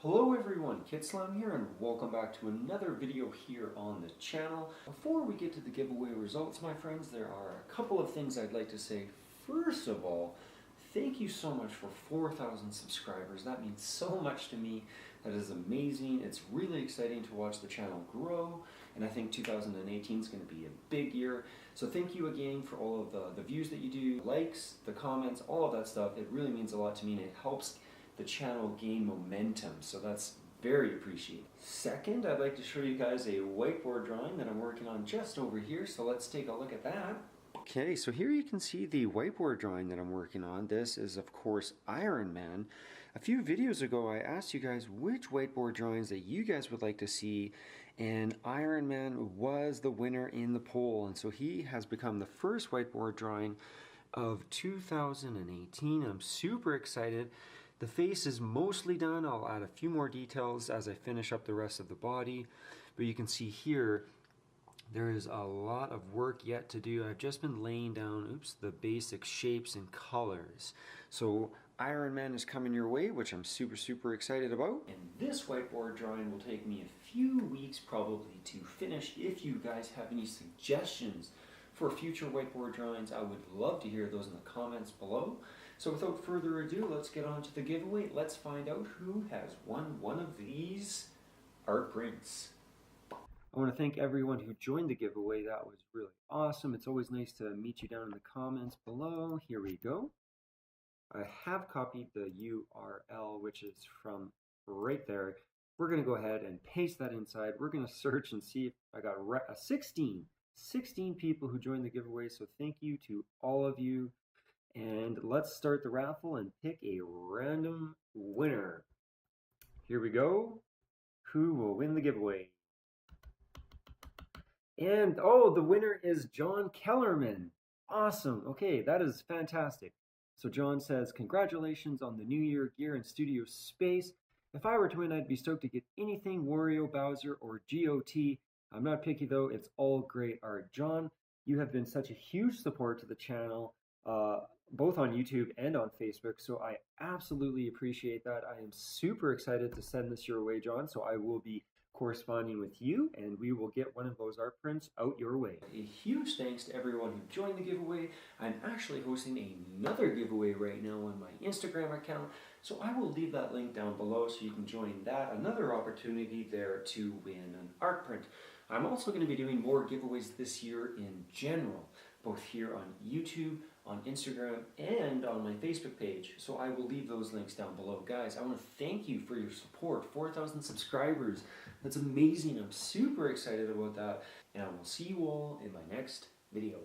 Hello everyone, Kitslam here and welcome back to another video here on the channel. Before we get to the giveaway results, my friends, there are a couple of things I'd like to say. First of all, thank you so much for 4,000 subscribers. That means so much to me. That is amazing. It's really exciting to watch the channel grow, and I think 2018 is going to be a big year. So thank you again for all of the views that you do, likes, the comments, all of that stuff. It really means a lot to me and it helps the channel gain momentum, so that's very appreciated. Second, I'd like to show you guys a whiteboard drawing that I'm working on just over here, so let's take a look at that. Okay, so here you can see the whiteboard drawing that I'm working on. This is, of course, Iron Man. A few videos ago, I asked you guys which whiteboard drawings that you guys would like to see, and Iron Man was the winner in the poll, and so he has become the first whiteboard drawing of 2018. I'm super excited. The face is mostly done. I'll add a few more details as I finish up the rest of the body. But you can see here, there is a lot of work yet to do. I've just been laying down, the basic shapes and colors. So Iron Man is coming your way, which I'm super excited about. And this whiteboard drawing will take me a few weeks probably to finish. If you guys have any suggestions for future whiteboard drawings, I would love to hear those in the comments below. So without further ado, let's get on to the giveaway. Let's find out who has won one of these art prints. I want to thank everyone who joined the giveaway. That was really awesome. It's always nice to meet you down in the comments below. Here we go. I have copied the URL, which is from right there. We're going to go ahead and paste that inside. We're going to search and see if I got 16 people who joined the giveaway. So thank you to all of you. And let's start the raffle and pick a random winner. Here we go. Who will win the giveaway? And oh, the winner is John Kellerman. Awesome. Okay, that is fantastic. So John says, congratulations on the New Year gear and studio space. If I were to win, I'd be stoked to get anything Wario, Bowser, or GOT. I'm not picky though, it's all great art. John, you have been such a huge support to the channel, both on YouTube and on Facebook, so I absolutely appreciate that. I am super excited to send this your way, John, so I will be corresponding with you and we will get one of those art prints out your way. A huge thanks to everyone who joined the giveaway. I'm actually hosting another giveaway right now on my Instagram account, so I will leave that link down below so you can join that. Another opportunity there to win an art print. I'm also going to be doing more giveaways this year in general, both here on YouTube, on Instagram, and on my Facebook page. So I will leave those links down below. Guys, I want to thank you for your support. 4,000 subscribers. That's amazing. I'm super excited about that. And I will see you all in my next video.